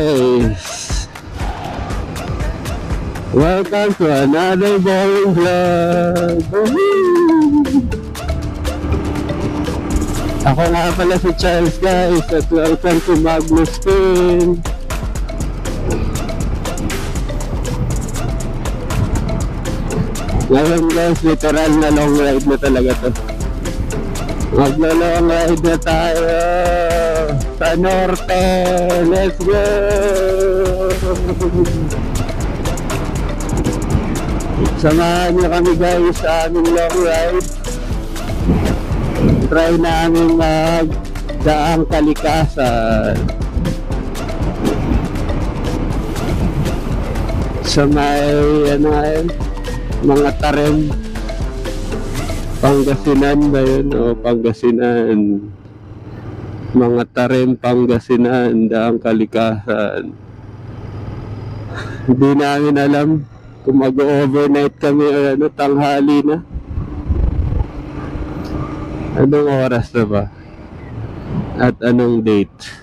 guys! Welcome to another boring vlog! Ako nga pala si Charles guys at welcome to Magnus Spin! Ngayon guys, literal na long ride na talaga to. Maglo-long ride na tayo sa norte! Let's go! Samahan niyo kami guys sa aming long ride. Try namin magdaang kalikasan sa may mga Tarem, Pangasinan ba yun? O Pangasinan, mga Tarem, Pangasinan, daang kalikasan. Hindi namin alam kung mag-overnight kami o tanghali na. Anong oras na ba? At anong date?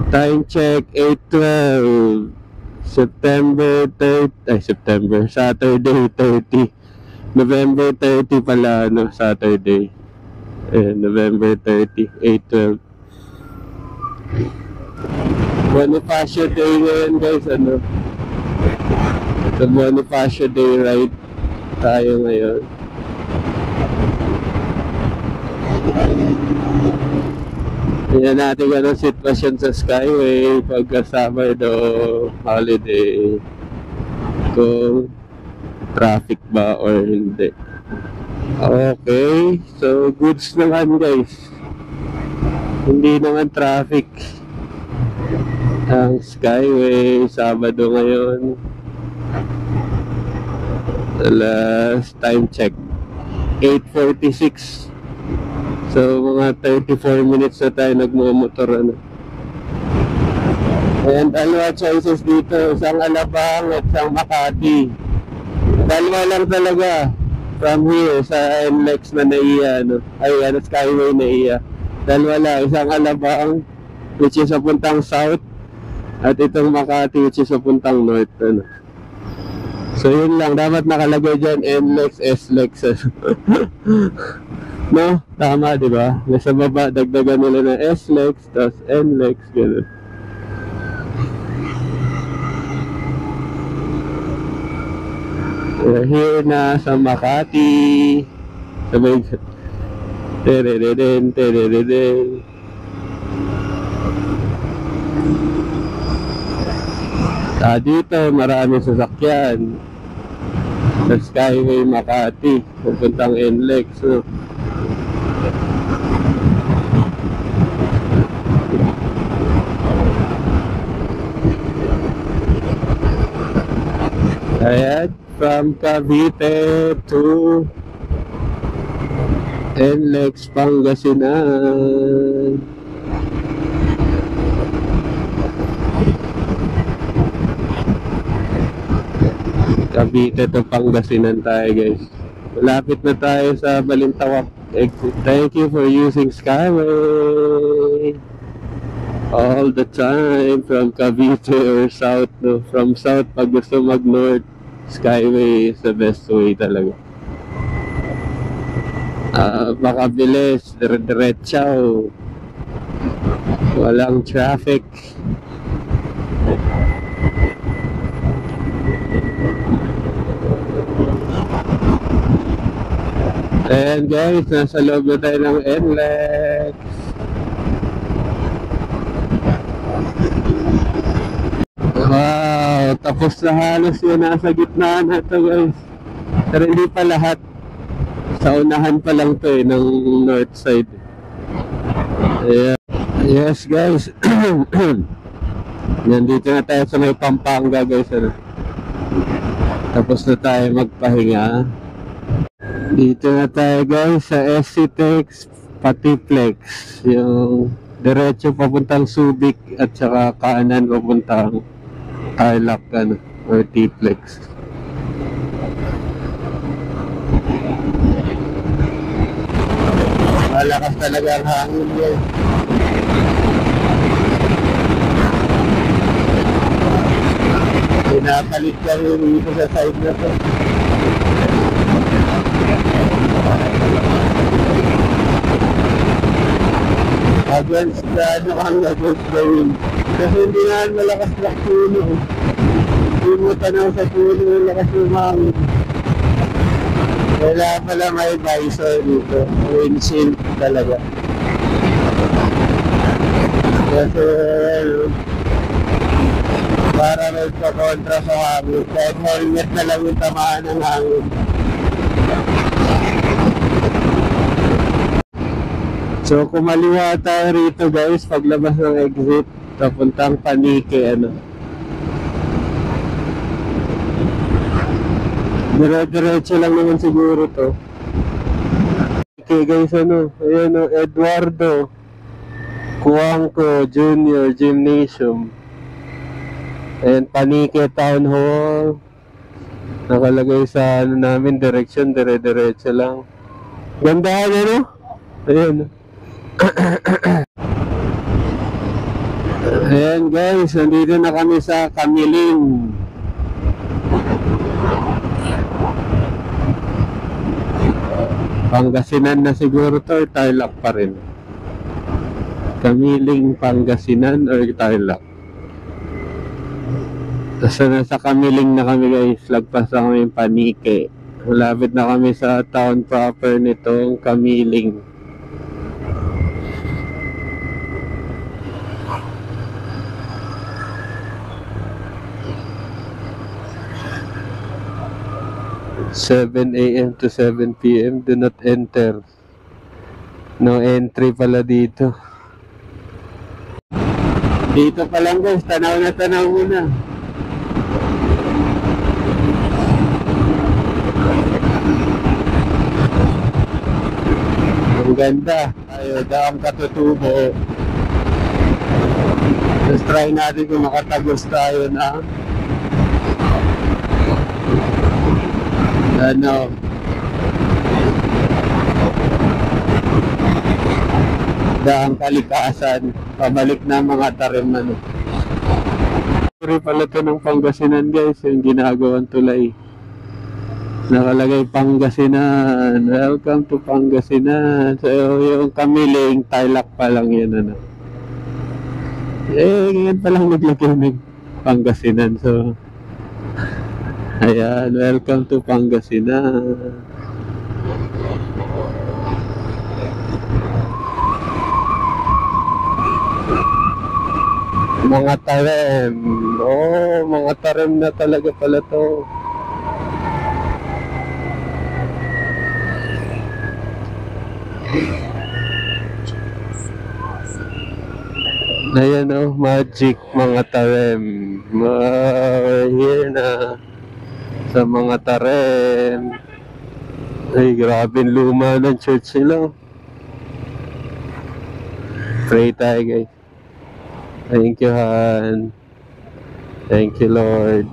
Time check 8:12 Saturday 30 November 30 pala Saturday November 30 8:12 Bonifacio Day ngayon guys. Ito Bonifacio Day ride tayo ngayon. Tingnan natin anong sitwasyon sa Skyway pagkasama do holiday, kung traffic ba or hindi. Okay, so goods naman guys, hindi naman traffic ang Skyway. Sabado ngayon, last time check 8:46. So mga 34 minutes na tayo nagmumotor And dalawa choices dito, isang Alabang at isang Makati. Dalawa lang talaga from here sa NLEX na NAIA Skyway NAIA. Dalawa lang, isang Alabang which is papuntang south at itong Makati which is papuntang north. So yun lang, dapat nakalagay dyan NLEX, SLEX. No? Tama, di ba? Nasa baba, dagdagan nila na SLEX, tapos NLEX, gano'n. We're here na sa Makati. Sabay, terereden. Dito, maraming sasakyan. Sa Skyway Makati, pupuntang NLEX, no? Ayan, from Cavite to NLEX Pangasinan. Cavite to Pangasinan tayo guys. Malapit na tayo sa Balintawak exit. Thank you for using Skyway all the time from Cavite or south, no? From south, pag gusto mag north, Skyway is the best way talaga. Makabilis, diretsaw, walang traffic. And guys, nasa loob na tayo ng NLEX. Wow, tapos na halos yun, nasa gitna na ito guys. Pero hindi pa lahat. Sa unahan pa lang to ng north side. Ayan. Yes guys. Nandito na tayo sa may Pampanga guys. Tapos na tayo magpahinga. Dito na tayo guys sa SCTEX Patiplex. Yung diretso papuntang Subic at saka kanan papuntang Tarlac or T-Plex. Malakas talaga ang hangin guys. Pinapalit kami dito sa side na to. Against the ano kang against the wind. Kasi hindi nga malakas na puno. Hindi mo tanaw sa puno yung lakas ng hangin. Wala pala may visor dito. Windshield talaga. Kasi ano, para may pa-kontra sa hangin. Kahit helmet na lang yung tamaan ng hangin. So kumaliwa tayo rito guys, paglabas ng exit, papuntang Panique, ano. Dire-diretso lang naman siguro to. Okay guys, ano, ayan o, Eduardo Cuangco Junior Gymnasium. Ayan, Panique Town Hall. Nakalagay sa ano namin, direction, dire-diretso lang. Gandahan ano? Ayan. Ayan guys, nandito na kami sa Camiling. Pangasinan na siguro to, Tarlac pa rin. Camiling, Pangasinan or Tarlac. Tapos nasa Camiling na kami guys, lagpas na kami yung Panique. Malapit na kami sa town proper nitong Camiling. (7 AM to 7 PM). Do not enter. No entry pala dito. Dito pa lang guys, tanaw na tanaw muna. Ang ganda. Tayo, Daang Katutubo. Let's try natin kung makatagos tayo na ano, Daang Kalikasan, pabalik na mga tarim ano. Sorry pala ito ng Pangasinan guys, yung ginagawang tulay. Nakalagay Pangasinan, welcome to Pangasinan. So yung Camiling, Tarlac pa lang yun ano. Ngayon pa lang naglagay ng Pangasinan, so ayan, welcome to Pangasinan. Mga tarem. Oh, mga tarem na talaga pala to. Ayan oh, magic mga tarem. We're here na sa mga tarem. Ay, grabe luma ng church nila. Pray tayo guys. Thank you, Han. Thank you, Lord.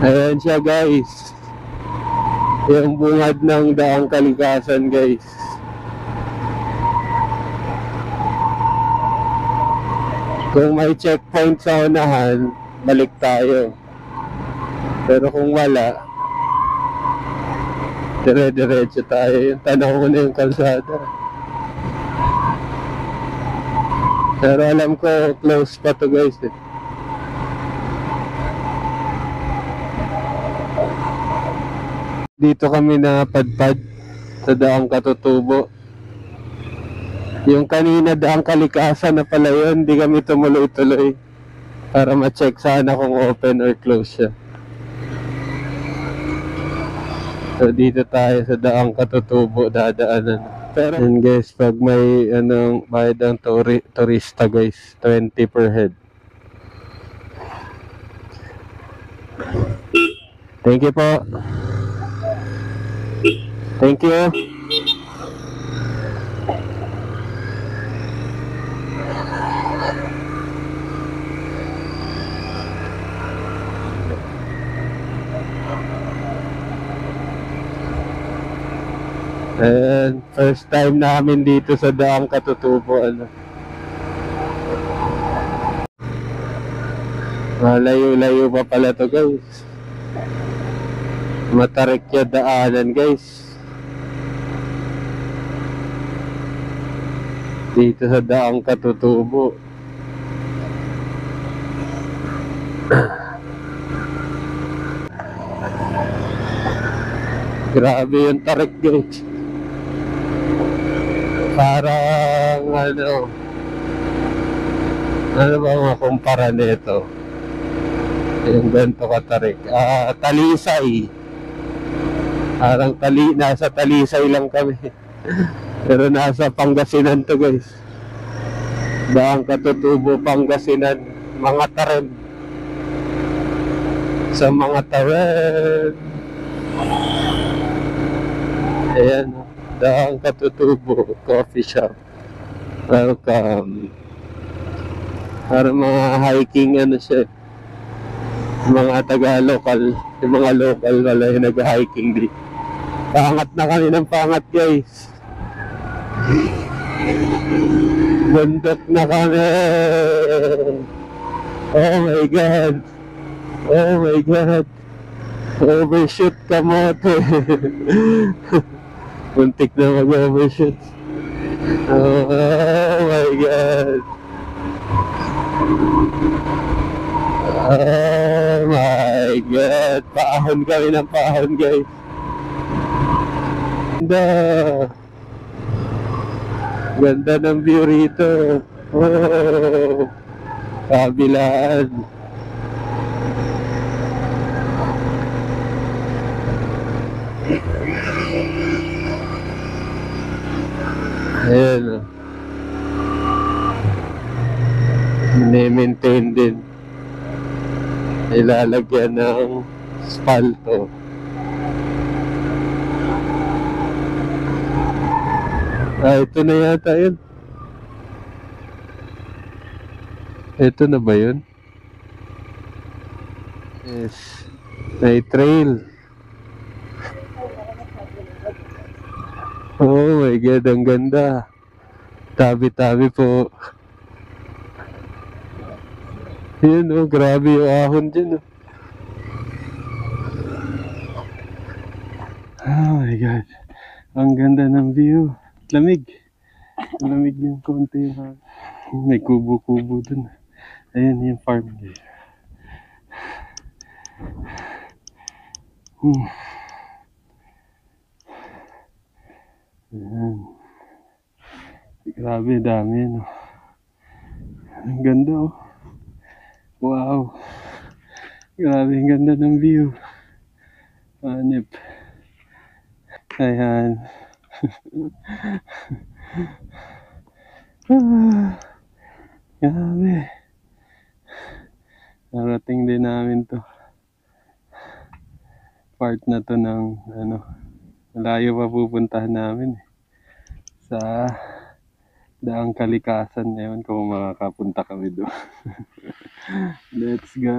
Ayan siya guys. Yung bungad ng Daang Kalikasan guys. Kung may checkpoint sa unahan, balik tayo. Pero kung wala, dire-diretso tayo. Yung tanaw ko na yung kalsada. Pero alam ko, close pa to guys eh. Dito kami napadpad sa Daang Katutubo. Yung kanina Daang Kalikasan na pala yun, hindi kami tumuloy-tuloy para ma-check sana kung open or close siya. So dito tayo sa Daang Katutubo dadaanan. Pero and guys, pag may anong bayad ang turista guys, 20 per head. Thank you po. Thank you. And First time namin dito sa Daang Katutubo, ano. Malayo-layo pa pala to, guys. Matarik yung daanan, guys. Dito sa Daang Katutubo. Grabe yung tarik, guys. Parang ano ba makumpara nito? Yung ganito katarik. Talisay. Parang nasa Talisay lang kami. Pero nasa Pangasinan to, guys. Daang Katutubo, Pangasinan. Mga Taren. Sa mga Taren. Ayan, Daang Katutubo Coffee Shop. Welcome. Para mga hiking siya. Mga taga-local. Yung mga local wala yung nag-hiking di. Pangat na kami ng pangat, guys. Bundok na kami. Oh my God. Oh my God. Overshoot kamote. Muntik na mag-overshoot. Oh my God. Oh my God. Paahon kami ng paahon, guys. Ganda. Ganda ng view rito. Oh. Kabilaan. Ayan. Mini-maintain din. Ilalagyan ng spalto. Ito na yata yun. Ito na ba yun? Yes. May trail. Oh my God, ang ganda. Tabi-tabi po. Yun, oh, grabe yung ahon dyan, oh. Oh my God. Ang ganda ng view. Lamig. Lamig yung konti. May kubo-kubo dun. Ayan yung farm. Ayan. Grabe, dami, no. Ang ganda, oh. Wow. Grabe, ang ganda ng view. Hanip. Ayan. Grabe. Narating din namin to. Part na to ng malayo pa pupuntahan namin sa Daang Kalikasan. Ewan kung makakapunta kami doon. Let's go.